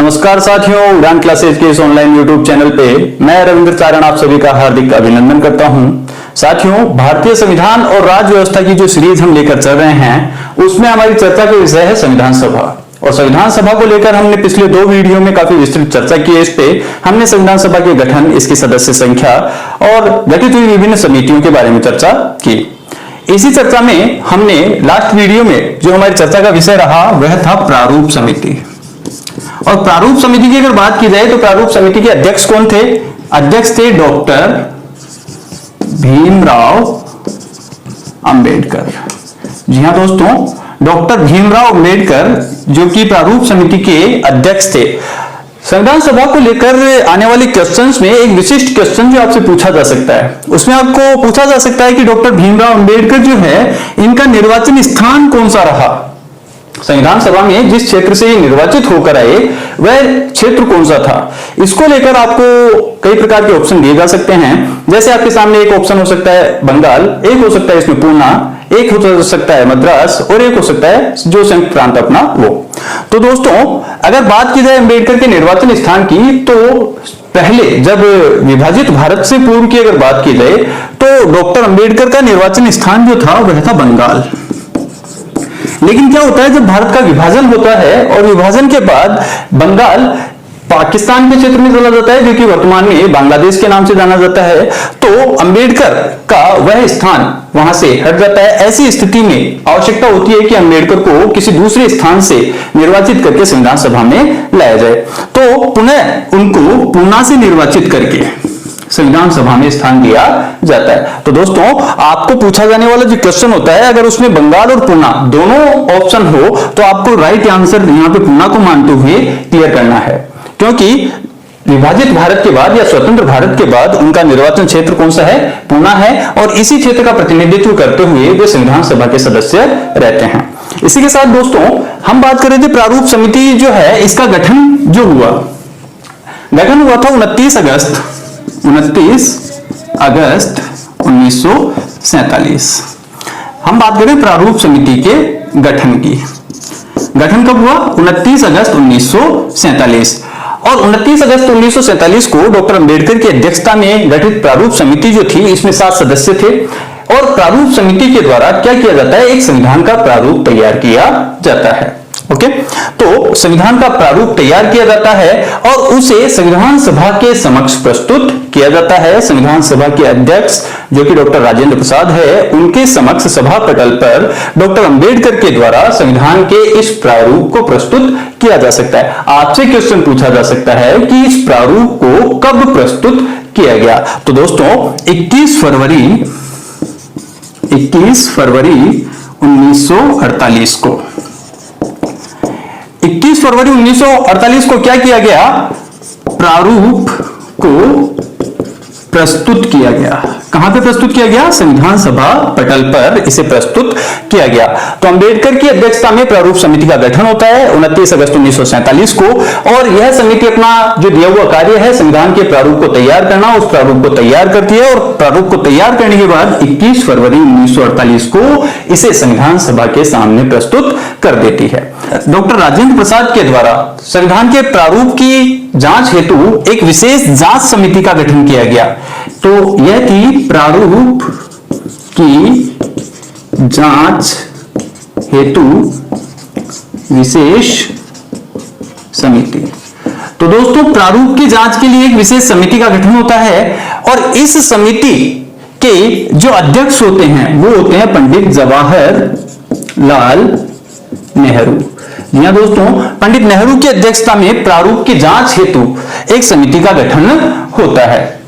नमस्कार साथियों, उड़ान क्लासेज के इस ऑनलाइन यूट्यूब चैनल पे मैं रविंद्र चारण आप सभी का हार्दिक अभिनंदन करता हूं। साथियों, भारतीय संविधान और राज्य व्यवस्था की जो सीरीज हम लेकर चल रहे हैं उसमें हमारी चर्चा का विषय है संविधान सभा। और संविधान सभा को लेकर हमने पिछले 2 वीडियो में काफी विस्तृत चर्चा की है। इस पे हमने संविधान सभा के गठन, इसकी सदस्य संख्या और गठित हुई विभिन्न समितियों के बारे में चर्चा की। इसी चर्चा में हमने लास्ट वीडियो में जो हमारी चर्चा का विषय रहा वह था प्रारूप समिति। और प्रारूप समिति की अगर बात की जाए तो प्रारूप समिति के अध्यक्ष कौन थे? अध्यक्ष थे डॉक्टर भीमराव अंबेडकर। जी हां दोस्तों, डॉक्टर भीमराव अंबेडकर जो कि प्रारूप समिति के अध्यक्ष थे। संविधान सभा को लेकर आने वाले क्वेश्चंस में एक विशिष्ट क्वेश्चन जो आपसे पूछा जा सकता है, उसमें आपको पूछा जा सकता है कि डॉक्टर भीमराव अंबेडकर जो है इनका निर्वाचन स्थान कौन सा रहा? संविधान सभा में जिस क्षेत्र से ये निर्वाचित होकर आए वह क्षेत्र कौन सा था? इसको लेकर आपको कई प्रकार के ऑप्शन दिए जा सकते हैं। जैसे आपके सामने एक ऑप्शन हो सकता है बंगाल, एक हो सकता है इसमें पूना, एक हो सकता है मद्रास और एक हो सकता है जो संयुक्त प्रांत अपना वो। तो दोस्तों, अगर बात की जाए अंबेडकर के निर्वाचन स्थान की तो पहले जब विभाजित भारत से पूर्व की अगर बात की जाए तो डॉक्टर अंबेडकर का निर्वाचन स्थान जो था वह था बंगाल। लेकिन क्या होता है, जब भारत का विभाजन होता है और विभाजन के बाद बंगाल पाकिस्तान के क्षेत्र में चला जाता है जो कि वर्तमान में बांग्लादेश के नाम से जाना जाता है, तो अंबेडकर का वह स्थान वहां से हट जाता है। ऐसी स्थिति में आवश्यकता होती है कि अंबेडकर को किसी दूसरे स्थान से निर्वाचित करके संविधान सभा में लाया जाए। तो पुनः उनको पूना से निर्वाचित करके संविधान सभा में स्थान दिया जाता है। तो दोस्तों, आपको पूछा जाने वाला जो क्वेश्चन होता है, अगर उसमें बंगाल और पूना दोनों ऑप्शन हो तो आपको राइट आंसर यहां पे पूना को मानते हुए क्लियर करना है, क्योंकि विभाजित भारत के बाद या स्वतंत्र भारत के बाद उनका निर्वाचन क्षेत्र कौन सा है? पूना है। और इसी क्षेत्र का प्रतिनिधित्व करते हुए वे संविधान सभा के सदस्य रहते हैं। इसी के साथ दोस्तों, हम बात कर रहे थे प्रारूप समिति जो है इसका गठन जो हुआ, गठन हुआ था 29 अगस्त 1947। हम बात करें प्रारूप समिति के गठन की। गठन कब हुआ? 29 अगस्त 1947। और 29 अगस्त 1947 को डॉक्टर अंबेडकर की अध्यक्षता में गठित प्रारूप समिति जो थी इसमें 7 सदस्य थे। और प्रारूप समिति के द्वारा क्या किया जाता है? एक संविधान का प्रारूप तैयार किया जाता है। ओके, तो संविधान का प्रारूप तैयार किया जाता है और उसे संविधान सभा के समक्ष प्रस्तुत किया जाता है। संविधान सभा के अध्यक्ष जो कि डॉक्टर राजेंद्र प्रसाद है, उनके समक्ष सभा पटल पर डॉक्टर अंबेडकर के द्वारा संविधान के इस प्रारूप को प्रस्तुत किया जा सकता है। आपसे क्वेश्चन पूछा जा सकता है कि इस प्रारूप को कब प्रस्तुत किया गया? तो दोस्तों, 21 फरवरी 1948 को 21 फरवरी 1948 को क्या किया गया? प्रारूप को प्रस्तुत किया गया। कहां पे प्रस्तुत किया गया? संविधान सभा पटल पर इसे प्रस्तुत किया गया। तो अंबेडकर की अध्यक्षता में प्रारूप समिति का गठन होता है 29 अगस्त 1947 को। और यह समिति अपना जो दिया हुआ कार्य है संविधान के प्रारूप को तैयार करना, उस प्रारूप को तैयार करती है। और प्रारूप को तैयार करने के बाद 21 फरवरी 1948 को इसे संविधान सभा के सामने प्रस्तुत कर देती है। डॉक्टर राजेंद्र प्रसाद के द्वारा संविधान के प्रारूप की जांच हेतु एक विशेष जांच समिति का गठन किया गया। तो यह थी प्रारूप की जांच हेतु विशेष समिति। तो दोस्तों, प्रारूप की जांच के लिए एक विशेष समिति का गठन होता है और इस समिति के जो अध्यक्ष होते हैं वो होते हैं पंडित जवाहरलाल नेहरू। जी हां दोस्तों, पंडित नेहरू की अध्यक्षता में प्रारूप की जांच हेतु एक समिति का गठन होता है।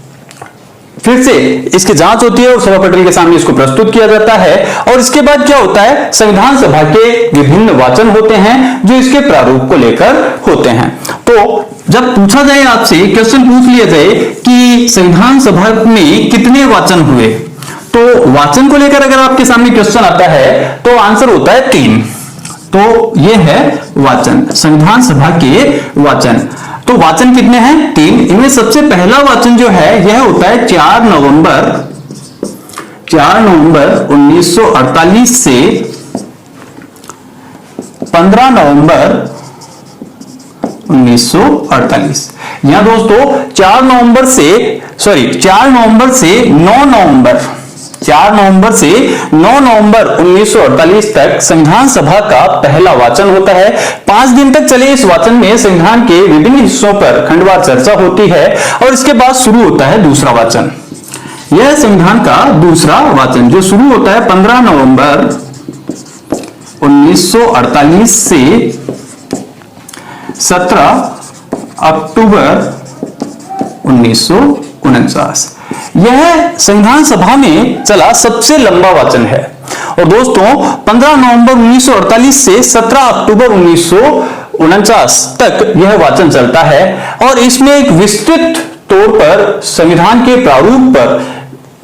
फिर से इसकी जांच होती है और सभा पटल के सामने इसको प्रस्तुत किया जाता है। और इसके बाद क्या होता है? संविधान सभा के विभिन्न वाचन होते हैं जो इसके प्रारूप को लेकर होते हैं। तो जब पूछा जाए आपसे, क्वेश्चन पूछ लिया जाए कि संविधान सभा में कितने वाचन हुए, तो वाचन को लेकर अगर आपके सामने क्वेश्चन आता है तो आंसर होता है 3। तो यह है वाचन, संविधान सभा के वाचन। तो वाचन कितने हैं? 3। इनमें सबसे पहला वाचन जो है यह होता है 4 नवंबर 1948 से 15 नवंबर 1948। यहां दोस्तों 4 नवंबर से 9 नवंबर 1948 तक संविधान सभा का पहला वाचन होता है। 5 दिन तक चले इस वाचन में संविधान के विभिन्न हिस्सों पर खंडवार चर्चा होती है और इसके बाद शुरू होता है दूसरा वाचन। यह संविधान का दूसरा वाचन जो शुरू होता है 15 नवंबर 1948 से 17 अक्टूबर 1949। यह संविधान सभा में चला सबसे लंबा वाचन है। और दोस्तों 15 नवंबर 1948 से 17 अक्टूबर 1949 तक यह वाचन चलता है और इसमें एक विस्तृत तौर पर संविधान के प्रारूप पर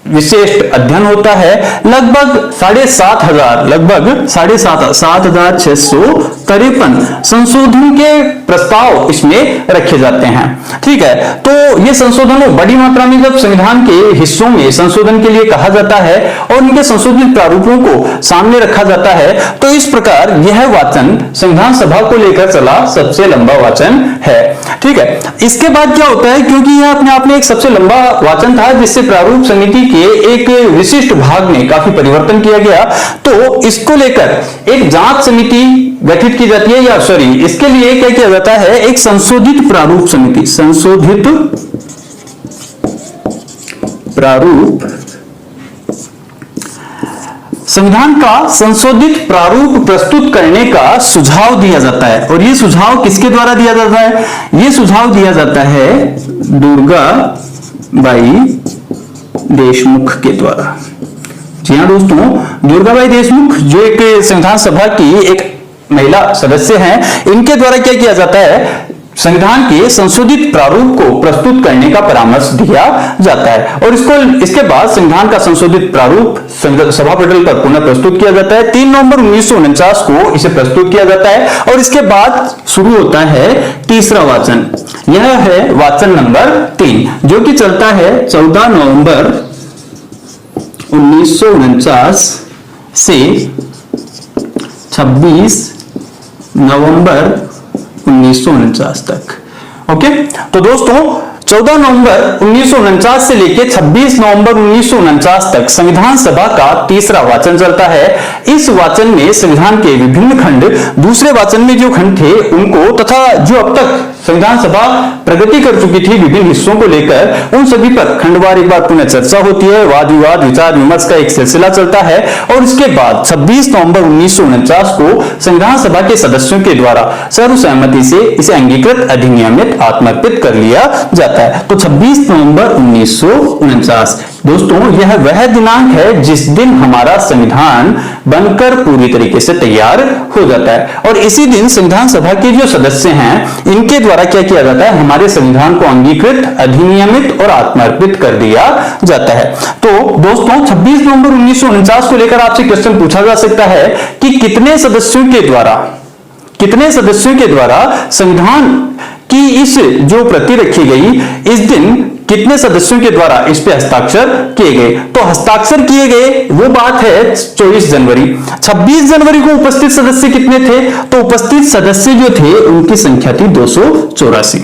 विशेष अध्ययन होता है। लगभग 7,653 संशोधन के प्रस्ताव इसमें रखे जाते हैं। ठीक है, तो ये संशोधन बड़ी मात्रा में जब संविधान के हिस्सों में संशोधन के लिए कहा जाता है और इनके संशोधित प्रारूपों को सामने रखा जाता है, तो इस प्रकार यह वाचन संविधान सभा को लेकर चला सबसे लंबा वाचन है। ठीक है, इसके बाद क्या होता है, क्योंकि यह अपने आप में एक सबसे लंबा वाचन था जिससे प्रारूप समिति के एक विशिष्ट भाग में काफी परिवर्तन किया गया, तो इसको लेकर एक जांच समिति गठित की जाती है, या इसके लिए क्या किया जाता है, एक संशोधित प्रारूप समिति, संशोधित प्रारूप संविधान का संशोधित प्रारूप प्रस्तुत करने का सुझाव दिया जाता है। और यह सुझाव किसके द्वारा दिया जाता है, यह सुझाव दिया जाता है दुर्गाबाई देशमुख के द्वारा। जी हाँ दोस्तों, दुर्गाबाई देशमुख जो एक संविधान सभा की एक महिला सदस्य हैं, इनके द्वारा क्या किया जाता है, संविधान के संशोधित प्रारूप को प्रस्तुत करने का परामर्श दिया जाता है। और इसके बाद संविधान का संशोधित प्रारूप सभा पटल पर पुनः प्रस्तुत किया जाता है। 3 नवंबर 1949 को इसे प्रस्तुत किया जाता है और इसके बाद शुरू होता है तीसरा वाचन। यह है वाचन नंबर 3 जो कि चलता है 14 नवंबर 1949 से 26 नवंबर 1949 तक। ओके, तो दोस्तों 14 नवंबर 1949 से लेकर 26 नवंबर 1949 तक संविधान सभा का तीसरा वाचन चलता है। इस वाचन में संविधान के विभिन्न खंड, दूसरे वाचन में जो खंड थे उनको, तथा जो अब तक संविधान सभा प्रगति कर चुकी थी विभिन्न हिस्सों को लेकर, उन सभी पर खंडवार एक बार पुनः चर्चा होती है, वाद विवाद विचार विमर्श का एक सिलसिला चलता है। और इसके बाद 26 नवंबर 1949 को संविधान सभा के सदस्यों के द्वारा सर्वसहमति से इसे अंगीकृत, अधिनियमित, आत्मर्पित कर लिया जाता है। तो 26 नवंबर 1949 दोस्तों यह वह दिनांक है जिस दिन हमारा संविधान बनकर पूरी तरीके से तैयार हो जाता है। और इसी दिन संविधान सभा के जो सदस्य हैं इनके द्वारा क्या किया जाता है, हमारे संविधान को अंगीकृत, अधिनियमित और आत्मर्पित कर दिया जाता है। तो दोस्तों 26 नवंबर 1949 को लेकर आपसे क्वेश्चन पूछा जा सकता है कि कितने सदस्यों के द्वारा संविधान की इस जो प्रति रखी गई, इस दिन कितने सदस्यों के द्वारा इस पे हस्ताक्षर किए गए। तो हस्ताक्षर किए गए वो बात है 24 जनवरी। 26 जनवरी को उपस्थित सदस्य कितने थे, तो उपस्थित सदस्य जो थे उनकी संख्या थी 284।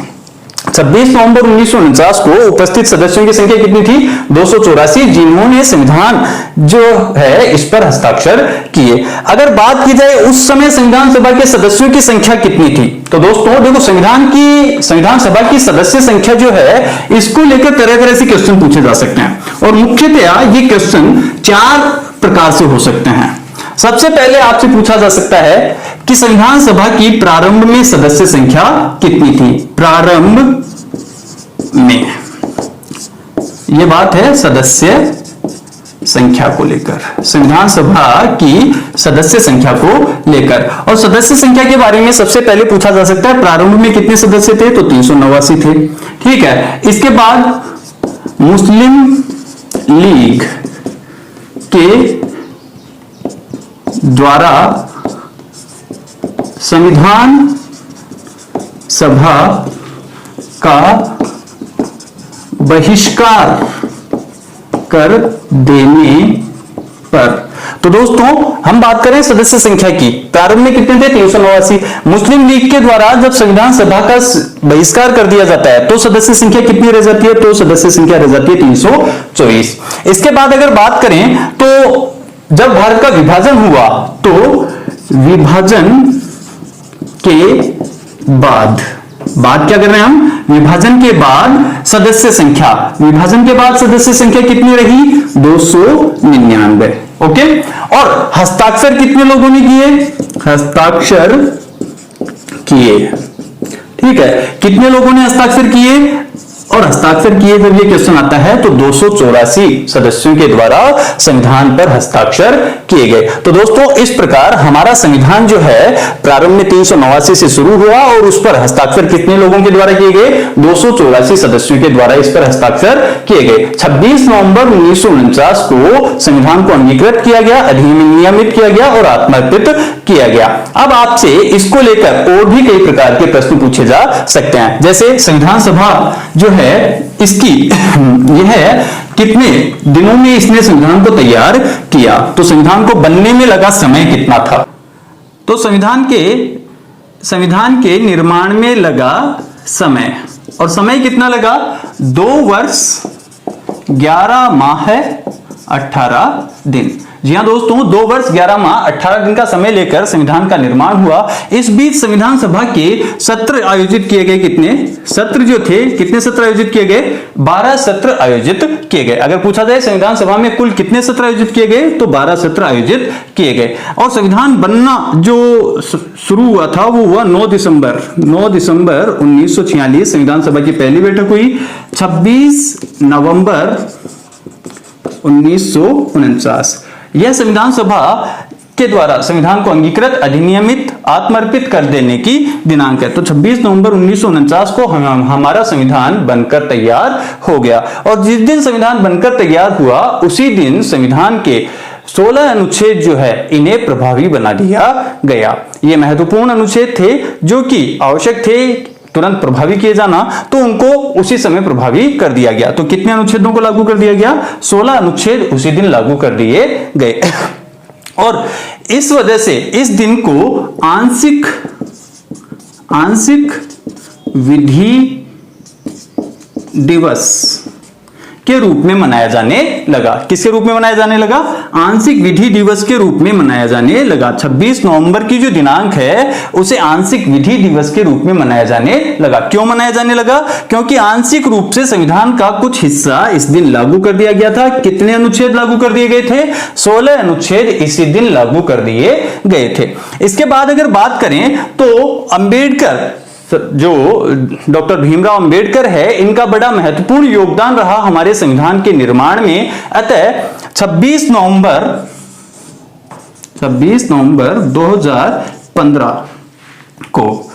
26 नवंबर 1949 को उपस्थित सदस्यों की संख्या कितनी थी, 284, जिन्होंने संविधान जो है इस पर हस्ताक्षर किए। अगर बात की जाए उस समय संविधान सभा के सदस्यों की संख्या कितनी थी, तो दोस्तों देखो संविधान सभा की सदस्य संख्या जो है इसको लेकर तरह तरह से क्वेश्चन पूछे जा सकते हैं। और मुख्यतया ये क्वेश्चन 4 प्रकार से हो सकते हैं। सबसे पहले आपसे पूछा जा सकता है कि संविधान सभा की प्रारंभ में सदस्य संख्या कितनी थी। प्रारंभ में, यह बात है सदस्य संख्या को लेकर, संविधान सभा की सदस्य संख्या को लेकर। और सदस्य संख्या के बारे में सबसे पहले पूछा जा सकता है प्रारंभ में कितने सदस्य थे, तो 389 थे। ठीक है, इसके बाद मुस्लिम लीग के द्वारा संविधान सभा का बहिष्कार कर देने पर, तो दोस्तों हम बात करें सदस्य संख्या की, प्रारंभ में कितने थे? 389। मुस्लिम लीग के द्वारा जब संविधान सभा का बहिष्कार कर दिया जाता है तो सदस्य संख्या कितनी रह जाती है? तो सदस्य संख्या रह जाती है 324। इसके बाद अगर बात करें तो जब भारत का विभाजन हुआ तो विभाजन के बाद क्या कर रहे हैं हम? विभाजन के बाद सदस्य संख्या, विभाजन के बाद सदस्य संख्या कितनी रही? 299। ओके, और हस्ताक्षर कितने लोगों ने किए? हस्ताक्षर किए, ठीक है, कितने लोगों ने हस्ताक्षर किए? और हस्ताक्षर किए जब ये क्वेश्चन आता है तो 284 सदस्यों के द्वारा संविधान पर हस्ताक्षर किए गए। तो दोस्तों इस प्रकार हमारा संविधान जो है प्रारंभ में 389 से शुरू हुआ और उस पर हस्ताक्षर कितने लोगों के द्वारा किए गए? 284 सदस्यों के द्वारा इस पर हस्ताक्षर किए गए। 26 नवंबर 1949 को संविधान को अंगीकृत किया गया, अधिनियमित किया गया और आत्मार्पित किया गया। अब आपसे इसको लेकर और भी कई प्रकार के प्रश्न पूछे जा सकते हैं, जैसे संविधान सभा जो है इसकी यह कितने दिनों में इसने संविधान को तैयार किया? तो संविधान को बनने में लगा समय कितना था? तो संविधान के निर्माण में लगा समय, और समय कितना लगा? 2 वर्ष 11 माह 18 दिन। जी हाँ दोस्तों, 2 वर्ष 11 माह 18 दिन का समय लेकर संविधान का निर्माण हुआ। इस बीच संविधान सभा के सत्र आयोजित किए गए। कितने सत्र जो थे, कितने सत्र आयोजित किए गए? 12 सत्र आयोजित किए गए। अगर पूछा जाए संविधान सभा में कुल कितने सत्र आयोजित किए गए, तो 12 सत्र आयोजित किए गए। और संविधान बनना जो शुरू हुआ था वो हुआ 9 दिसंबर 1946 संविधान सभा की पहली बैठक हुई। 26 नवंबर 1949 यह संविधान सभा के द्वारा संविधान को अंगीकृत, अधिनियमित, आत्मार्पित कर देने की दिनांक है। तो 26 नवंबर 1949 को हमारा संविधान बनकर तैयार हो गया। और जिस दिन संविधान बनकर तैयार हुआ उसी दिन संविधान के 16 अनुच्छेद जो है इन्हें प्रभावी बना दिया गया। ये महत्वपूर्ण अनुच्छेद थे जो कि आवश्यक थे तुरंत प्रभावी किए जाना, तो उनको उसी समय प्रभावी कर दिया गया। तो कितने अनुच्छेदों को लागू कर दिया गया? 16 अनुच्छेद उसी दिन लागू कर दिए गए। और इस वजह से इस दिन को आंशिक विधि दिवस के रूप में मनाया जाने लगा। किसके रूप में मनाया जाने लगा? आंशिक विधि दिवस के रूप में मनाया जाने लगा। 26 नवंबर की जो दिनांक है उसे आंशिक विधि दिवस के रूप में मनाया जाने लगा। क्यों मनाया जाने लगा? क्योंकि आंशिक रूप से संविधान का कुछ हिस्सा इस दिन लागू कर दिया गया था। कितने अनुच्छेद लागू कर दिए गए थे? 16 अनुच्छेद इसी दिन लागू कर दिए गए थे। इसके बाद अगर बात करें तो अंबेडकर, जो डॉक्टर भीमराव अंबेडकर है, इनका बड़ा महत्वपूर्ण योगदान रहा हमारे संविधान के निर्माण में। अतः 26 नवंबर 2015 को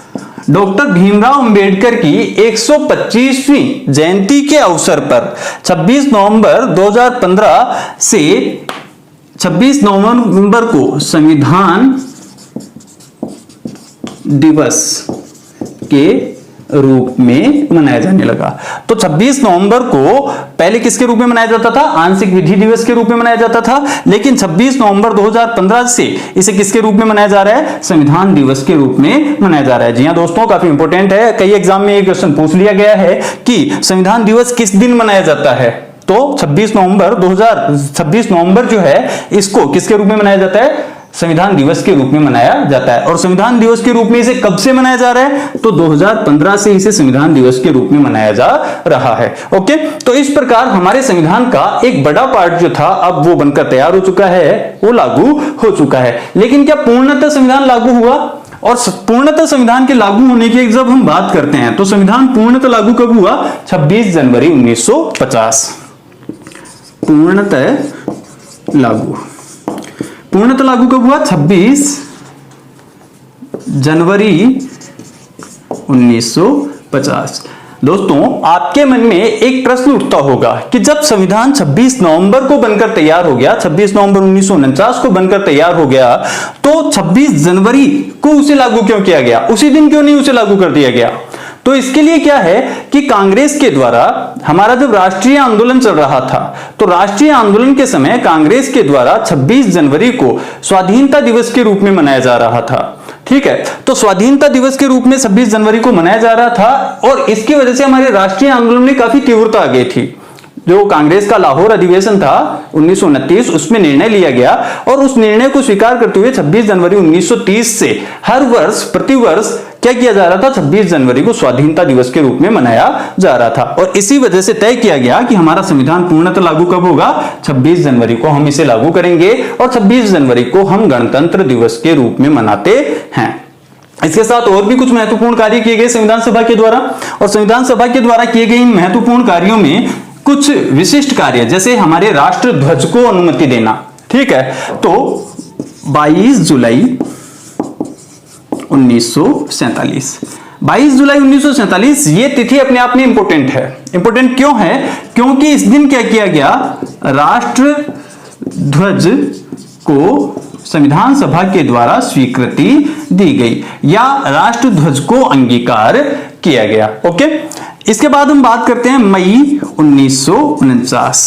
डॉक्टर भीमराव अंबेडकर की 125वीं जयंती के अवसर पर 26 नवंबर 2015 से 26 नवंबर को संविधान दिवस के रूप में मनाया जाने लगा। तो 26 नवंबर को पहले किसके रूप में मनाया जाता था? आंशिक विधि दिवस के रूप में मनाया जाता था। लेकिन 26 नवंबर 2015 से इसे किसके रूप में मनाया जा रहा है? संविधान दिवस के रूप में मनाया जा रहा है। जी हां दोस्तों, काफी इंपॉर्टेंट है। कई एग्जाम में ये क्वेश्चन पूछ लिया गया है कि संविधान दिवस किस दिन मनाया जाता है। तो 26 नवंबर जो है इसको किसके रूप में मनाया जाता है? संविधान दिवस के रूप में मनाया जाता है। और संविधान दिवस के रूप में इसे कब से मनाया जा रहा है? तो 2015 से इसे संविधान दिवस के रूप में मनाया जा रहा है। ओके, तो इस प्रकार हमारे संविधान का एक बड़ा पार्ट जो था अब वो बनकर तैयार हो चुका है, वो लागू हो चुका है। लेकिन क्या पूर्णतः संविधान लागू हुआ? और पूर्णतः संविधान के लागू होने की जब हम बात करते हैं तो संविधान पूर्णतः लागू कब हुआ? 26 जनवरी 1950। पूर्णतः लागू कब हुआ? 26 जनवरी 1950। दोस्तों, आपके मन में एक प्रश्न उठता होगा कि जब संविधान 26 नवंबर को बनकर तैयार हो गया, 26 नवंबर 1949 को बनकर तैयार हो गया, तो 26 जनवरी को उसे लागू क्यों किया गया? उसी दिन क्यों नहीं उसे लागू कर दिया गया? तो तो इसके लिए क्या है कि कांग्रेस के द्वारा हमारा जब राष्ट्रीय आंदोलन चल रहा था, तो राष्ट्रीय आंदोलन के समय कांग्रेस के द्वारा 26 जनवरी को स्वाधीनता दिवस के रूप में मनाया जा रहा था। ठीक है, तो स्वाधीनता दिवस के रूप में 26 जनवरी को मनाया जा रहा था और इसकी वजह से हमारे राष्ट्रीय आंदोलन में काफी तीव्रता आ गई थी। जो कांग्रेस का लाहौर अधिवेशन था 1929, उसमें निर्णय लिया गया और उस निर्णय को स्वीकार करते हुए 26 जनवरी 1930 से हर वर्ष प्रतिवर्ष क्या किया जा रहा था, 26 जनवरी को स्वाधीनता दिवस के रूप में मनाया जा रहा था। और इसी वजह से तय किया गया कि हमारा संविधान पूर्णतः लागू कब होगा, 26 जनवरी को हम इसे लागू करेंगे और 26 जनवरी को हम गणतंत्र दिवस के रूप में मनाते हैं। इसके साथ और भी कुछ महत्वपूर्ण कार्य किए गए संविधान सभा के द्वारा, और संविधान सभा के द्वारा किए गए इन महत्वपूर्ण कार्यों में कुछ विशिष्ट कार्य, जैसे हमारे राष्ट्र ध्वज को अनुमति देना। ठीक है, तो 22 जुलाई 1947, 22 जुलाई 1947 ये तिथि अपने आप में इंपॉर्टेंट है। इंपॉर्टेंट क्यों है? क्योंकि इस दिन क्या किया गया, राष्ट्र ध्वज को संविधान सभा के द्वारा स्वीकृति दी गई या राष्ट्र ध्वज को अंगीकार किया गया। ओके, इसके बाद हम बात करते हैं मई 1949,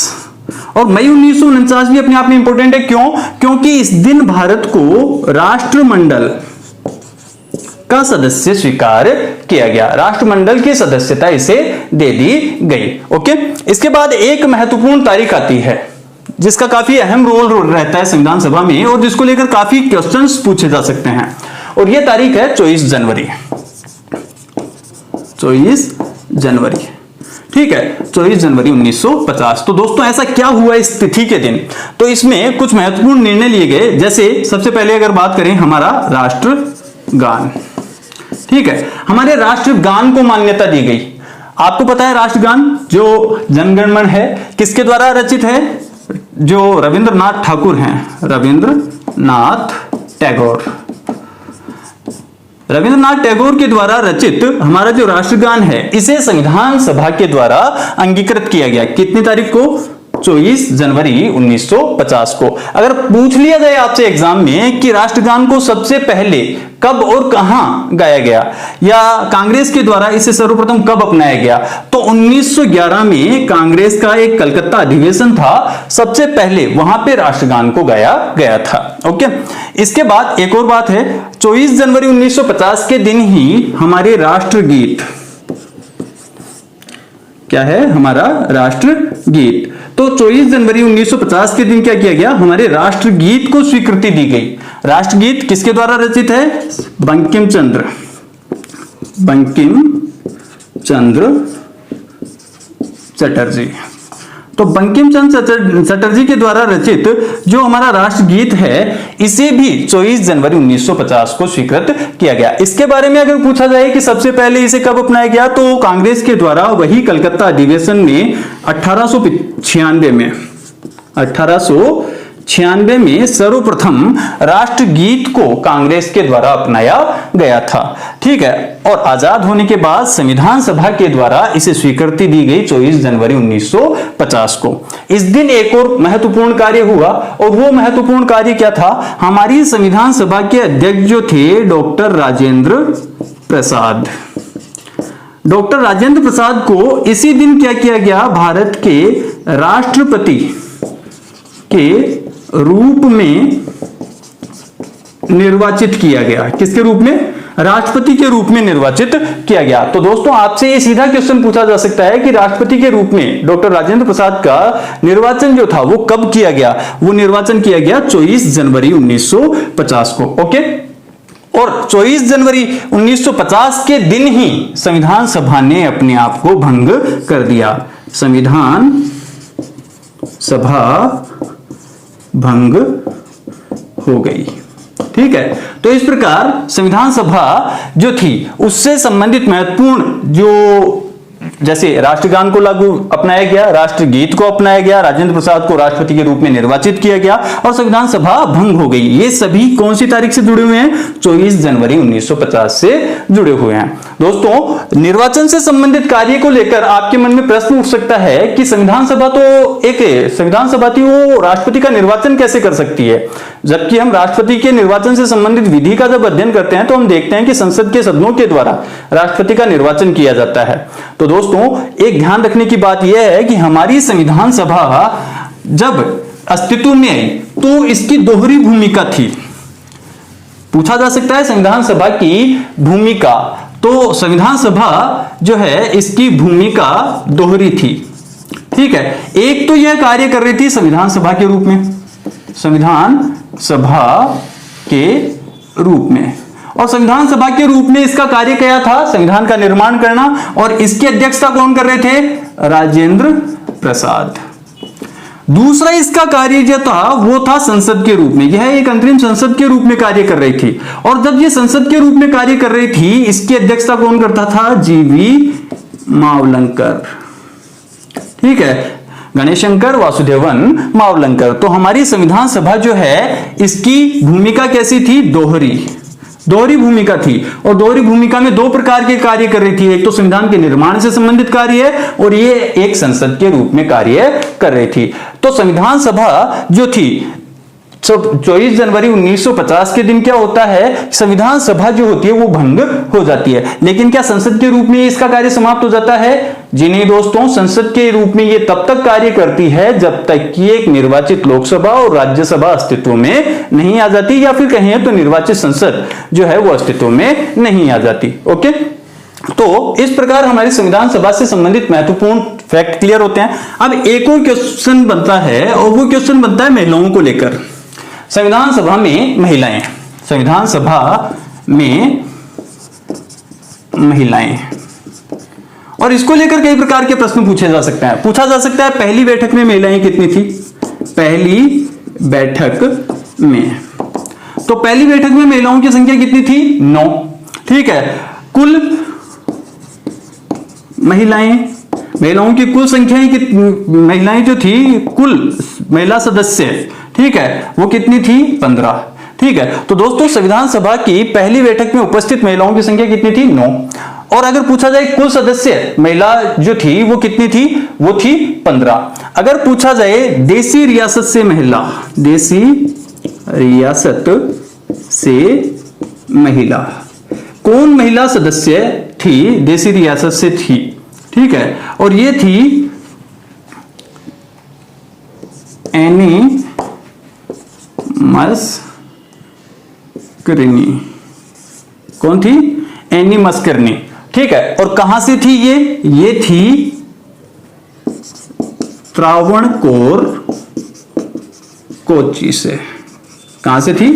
और मई 1949 भी अपने आप में इंपॉर्टेंट है। क्यों? क्योंकि इस दिन भारत को राष्ट्रमंडल का सदस्य स्वीकार किया गया, राष्ट्रमंडल की सदस्यता इसे दे दी गई। ओके, इसके बाद एक महत्वपूर्ण तारीख आती है जिसका काफी अहम रोल रहता है संविधान सभा में और जिसको लेकर काफी क्वेश्चंस पूछे जा सकते हैं, और यह तारीख है 24 जनवरी। 24 जनवरी, ठीक है, 24 जनवरी 1950। तो दोस्तों ऐसा क्या हुआ इस तिथि के दिन? तो इसमें कुछ महत्वपूर्ण निर्णय लिए गए। जैसे सबसे पहले अगर बात करें हमारा राष्ट्रगान, ठीक है, हमारे राष्ट्रगान को मान्यता दी गई। आपको पता है राष्ट्रगान जो जनगण मन है किसके द्वारा रचित है? जो रविंद्रनाथ ठाकुर हैं, रविंद्रनाथ टैगोर, रविंद्रनाथ टैगोर के द्वारा रचित हमारा जो राष्ट्रगान है इसे संविधान सभा के द्वारा अंगीकृत किया गया। कितनी तारीख को? 24 जनवरी 1950 को। अगर पूछ लिया जाए आपसे एग्जाम में कि राष्ट्रगान को सबसे पहले कब और कहां गाया गया या कांग्रेस के द्वारा इसे सर्वप्रथम कब अपनाया गया, तो 1911 में कांग्रेस का एक कलकत्ता अधिवेशन था, सबसे पहले वहां पे राष्ट्रगान को गाया गया था। ओके, इसके बाद एक और बात है, 24 जनवरी 1950 के दिन ही हमारे राष्ट्रगीत क्या है, हमारा राष्ट्रगीत। तो 24 जनवरी 1950 के दिन क्या किया गया, हमारे राष्ट्रगीत को स्वीकृति दी गई। राष्ट्रगीत किसके द्वारा रचित है? बंकिम चंद्र चटर्जी। तो बंकिम चंद्र चटर्जी के द्वारा रचित जो हमारा राष्ट्रगीत है इसे भी 24 जनवरी 1950 को स्वीकृत किया गया। इसके बारे में अगर पूछा जाए कि सबसे पहले इसे कब अपनाया गया, तो कांग्रेस के द्वारा वही कलकत्ता अधिवेशन में 1896 में सर्वप्रथम राष्ट्रगीत को कांग्रेस के द्वारा अपनाया गया था। ठीक है, और आजाद होने के बाद संविधान सभा के द्वारा इसे स्वीकृति दी गई 24 जनवरी 1950 को। इस दिन एक और महत्वपूर्ण कार्य हुआ, और वो महत्वपूर्ण कार्य क्या था, हमारी संविधान सभा के अध्यक्ष जो थे डॉक्टर राजेंद्र प्रसाद। डॉक्टर राजेंद्र प्रसाद को इसी दिन क्या किया गया, भारत के राष्ट्रपति के रूप में निर्वाचित किया गया। किसके रूप में? राष्ट्रपति के रूप में निर्वाचित किया गया। तो दोस्तों आपसे ये सीधा क्वेश्चन पूछा जा सकता है कि राष्ट्रपति के रूप में डॉक्टर राजेंद्र प्रसाद का निर्वाचन जो था वो कब किया गया? वो निर्वाचन किया गया 24 जनवरी 1950 को। ओके, और 24 जनवरी 1950 के दिन ही संविधान सभा ने अपने आप को भंग कर दिया। संविधान सभा भंग हो गई। ठीक है, तो इस प्रकार संविधान सभा जो थी उससे संबंधित महत्वपूर्ण जो, जैसे राष्ट्रगान को लागू अपनाया गया, राष्ट्रगीत को अपनाया गया, राजेंद्र प्रसाद को राष्ट्रपति के रूप में निर्वाचित किया गया और संविधान सभा भंग हो गई। ये सभी कौन सी तारीख से जुड़े हुए हैं? 24 जनवरी 1950 से जुड़े हुए हैं। दोस्तों, निर्वाचन से संबंधित कार्य को लेकर आपके मन में प्रश्न उठ सकता है कि संविधान सभा तो संविधान सभा थी, वो राष्ट्रपति का निर्वाचन कैसे कर सकती है? जबकि हम राष्ट्रपति के निर्वाचन से संबंधित विधि का जब अध्ययन करते हैं तो हम देखते हैं कि संसद के सदनों के द्वारा राष्ट्रपति का निर्वाचन किया जाता है। तो दोस्तों, एक ध्यान रखने की बात यह है कि हमारी संविधान सभा जब अस्तित्व में आई तो इसकी दोहरी भूमिका थी। पूछा जा सकता है संविधान सभा की भूमिका, तो संविधान सभा जो है इसकी भूमिका दोहरी थी। ठीक है, एक तो यह कार्य कर रही थी संविधान सभा के रूप में, संविधान सभा के रूप में, और संविधान सभा के रूप में इसका कार्य क्या था? संविधान का निर्माण करना। और इसकी अध्यक्षता कौन कर रहे थे? राजेंद्र प्रसाद। दूसरा इसका कार्य जो था वो था संसद के रूप में, यह एक अंतरिम संसद के रूप में कार्य कर रही थी। और जब ये संसद के रूप में कार्य कर रही थी, इसकी अध्यक्षता कौन करता था? जीवी मावलंकर। ठीक है, गणेशंकर वासुदेवन मावलंकर। तो हमारी संविधान सभा जो है इसकी भूमिका कैसी थी? दोहरी भूमिका थी। और दोहरी भूमिका में दो प्रकार के कार्य कर रही थी, एक तो संविधान के निर्माण से संबंधित कार्य है और ये एक संसद के रूप में कार्य कर रही थी। तो संविधान सभा जो थी 24 जनवरी 1950 के दिन क्या होता है? संविधान सभा जो होती है वो भंग हो जाती है। लेकिन क्या संसद के रूप में इसका कार्य समाप्त हो जाता है? जी नहीं दोस्तों, संसद के रूप में ये तब तक कार्य करती है जब तक कि एक निर्वाचित लोकसभा और राज्यसभा अस्तित्व में नहीं आ जाती, या फिर कहें तो निर्वाचित संसद जो है वो अस्तित्व में नहीं आ जाती। ओके, तो इस प्रकार हमारी संविधान सभा से संबंधित महत्वपूर्ण फैक्ट क्लियर होते हैं। अब एक और क्वेश्चन बनता है और वो क्वेश्चन बनता है महिलाओं को लेकर। संविधान सभा में महिलाएं, संविधान सभा में महिलाएं, और इसको लेकर कई प्रकार के प्रश्न पूछे जा सकते हैं। पूछा जा सकता है पहली बैठक में महिलाएं कितनी थी? पहली बैठक में, तो पहली बैठक में महिलाओं की संख्या कितनी थी? 9। ठीक है, कुल महिलाओं की कुल संख्या, महिलाएं जो थी, कुल महिला सदस्य, ठीक है, वो कितनी थी? 15। ठीक है, तो दोस्तों संविधान सभा की पहली बैठक में उपस्थित महिलाओं की संख्या कितनी थी? 9। और अगर पूछा जाए कुल सदस्य महिला जो थी वो कितनी थी? वो थी 15। अगर पूछा जाए देसी रियासत से महिला, देसी रियासत से महिला, कौन महिला सदस्य थी? देसी रियासत से थी। ठीक है, और ये थी एनी मस्करनी। कौन थी? एनी मस्करनी। ठीक है, और कहां से थी ये थी त्रावणकोर, कोच्चि से। कहां से थी?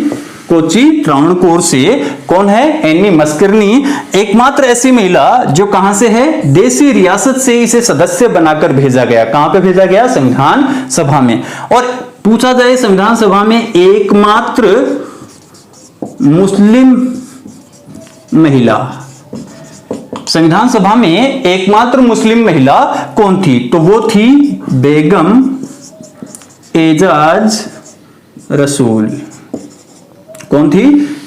कोच्चि त्रावणकोर से। कौन है? एनी मस्करनी, एकमात्र ऐसी महिला जो कहां से है? देसी रियासत से इसे सदस्य बनाकर भेजा गया। कहां पे भेजा गया? संविधान सभा में। और पूछा जाए संविधान सभा में एकमात्र मुस्लिम महिला, संविधान सभा में एकमात्र मुस्लिम महिला कौन थी? तो वो थी बेगम एजाज रसूल। कौन थी?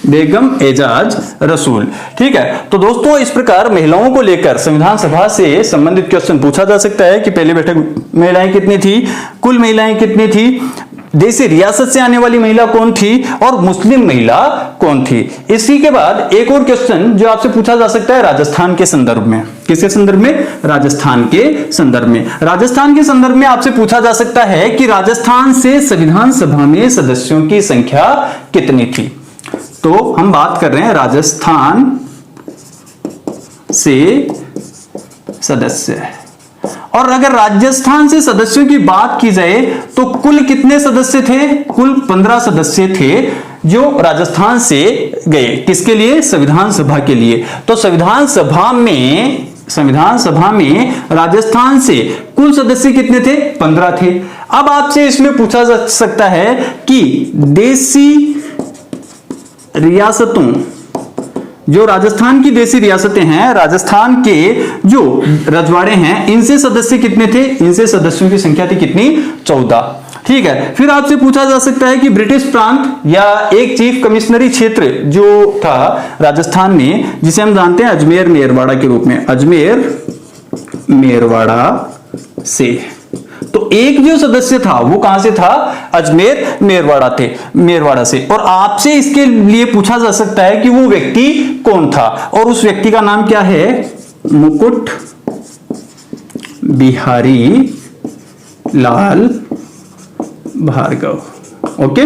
बेगम एजाज रसूल। ठीक है, तो दोस्तों इस प्रकार महिलाओं को लेकर संविधान सभा से संबंधित क्वेश्चन पूछा जा सकता है कि पहली बैठक महिलाएं कितनी थी, कुल महिलाएं कितनी थी, देसी रियासत से आने वाली महिला कौन थी, और मुस्लिम महिला कौन थी। इसी के बाद एक और क्वेश्चन जो आपसे पूछा जा सकता है राजस्थान के संदर्भ में। किसके संदर्भ में? राजस्थान के संदर्भ में। राजस्थान के संदर्भ में आपसे पूछा जा सकता है कि राजस्थान से संविधान सभा में सदस्यों की संख्या कितनी थी। तो हम बात कर रहे हैं राजस्थान से सदस्य, और अगर राजस्थान से सदस्यों की बात की जाए तो कुल कितने सदस्य थे? कुल 15 सदस्य थे जो राजस्थान से गए। किसके लिए? संविधान सभा के लिए। तो संविधान सभा में राजस्थान से कुल सदस्य कितने थे? 15 थे। अब आपसे इसमें पूछा जा सकता है कि देसी रियासतों, जो राजस्थान की देसी रियासतें हैं, राजस्थान के जो रजवाड़े हैं, इनसे सदस्य कितने थे? इनसे सदस्यों की संख्या थी कितनी? 14। ठीक है। फिर आपसे पूछा जा सकता है कि ब्रिटिश प्रांत या एक चीफ कमिश्नरी क्षेत्र जो था राजस्थान में, जिसे हम जानते हैं अजमेर मेरवाड़ा के रूप में, अजमेर मेरवाड़ा से, तो एक जो सदस्य था वो कहां से था, अजमेर मेरवाड़ा से। और आपसे इसके लिए पूछा जा सकता है कि वो व्यक्ति कौन था, और उस व्यक्ति का नाम क्या है, मुकुट बिहारी लाल भार्गव। ओके,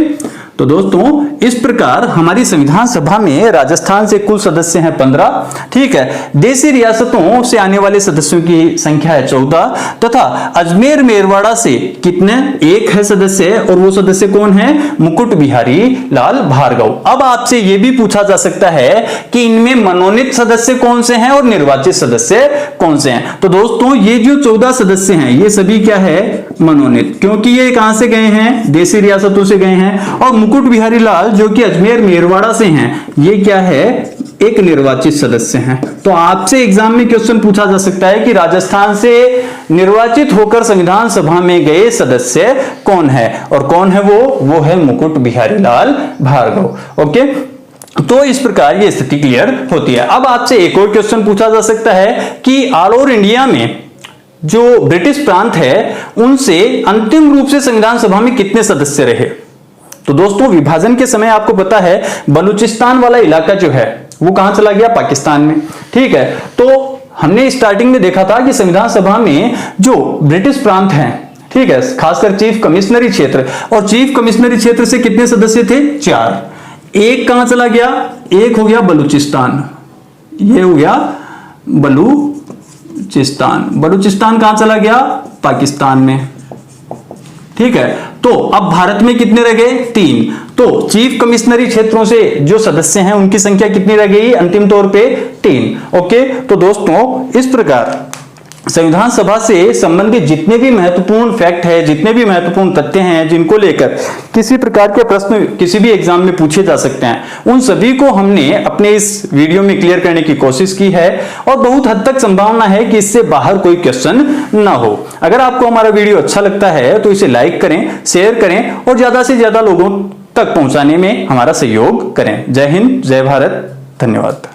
तो दोस्तों इस प्रकार हमारी संविधान सभा में राजस्थान से कुल सदस्य हैं 15, ठीक है। देशी रियासतों से आने वाले सदस्यों की संख्या है 14, तथा अजमेर मेरवाड़ा से कितने, एक है सदस्य, और वो सदस्य कौन है, मुकुट बिहारी लाल भार्गव। अब आपसे यह भी पूछा जा सकता है कि इनमें मनोनीत सदस्य कौन से हैं और निर्वाचित सदस्य कौन से हैं। तो दोस्तों ये जो 14 सदस्य हैं ये सभी क्या है, मनोनीत, क्योंकि ये कहां से गए हैं, देशी रियासतों से गए हैं। और मुकुट बिहारी लाल जो कि अजमेर मेरवाड़ा से हैं, ये क्या है, एक निर्वाचित सदस्य हैं। तो आपसे एग्जाम में क्वेश्चन पूछा जा सकता है कि राजस्थान से निर्वाचित होकर संविधान सभा में गए सदस्य कौन है, और कौन है वो है मुकुट बिहारी लाल भार्गव। ओके, तो इस प्रकार ये स्थिति क्लियर होती है। अब आपसे एक और क्वेश्चन पूछा जा सकता है कि ऑल ओवर इंडिया में जो ब्रिटिश प्रांत है उनसे अंतिम रूप से संविधान सभा में कितने सदस्य रहे। तो दोस्तों विभाजन के समय आपको पता है बलूचिस्तान वाला इलाका जो है वो कहां चला गया, पाकिस्तान में, ठीक है। तो हमने स्टार्टिंग में देखा था कि संविधान सभा में जो ब्रिटिश प्रांत हैं, ठीक है, खासकर चीफ कमिश्नरी क्षेत्र, और चीफ कमिश्नरी क्षेत्र से कितने सदस्य थे, 4। एक कहां चला गया, एक हो गया बलूचिस्तान, ये हो गया बलूचिस्तान कहां चला गया, पाकिस्तान में, ठीक है। तो अब भारत में कितने रह गए, 3। तो चीफ कमिश्नरी क्षेत्रों से जो सदस्य हैं उनकी संख्या कितनी रह गई, अंतिम तौर पे 3। ओके, तो दोस्तों इस प्रकार संविधान सभा से संबंधित जितने भी महत्वपूर्ण फैक्ट है, जितने भी महत्वपूर्ण तथ्य हैं जिनको लेकर किसी प्रकार के प्रश्न किसी भी एग्जाम में पूछे जा सकते हैं, उन सभी को हमने अपने इस वीडियो में क्लियर करने की कोशिश की है, और बहुत हद तक संभावना है कि इससे बाहर कोई क्वेश्चन ना हो। अगर आपको हमारा वीडियो अच्छा लगता है तो इसे लाइक करें, शेयर करें, और ज्यादा से ज्यादा लोगों तक पहुंचाने में हमारा सहयोग करें। जय हिंद, जय भारत, धन्यवाद।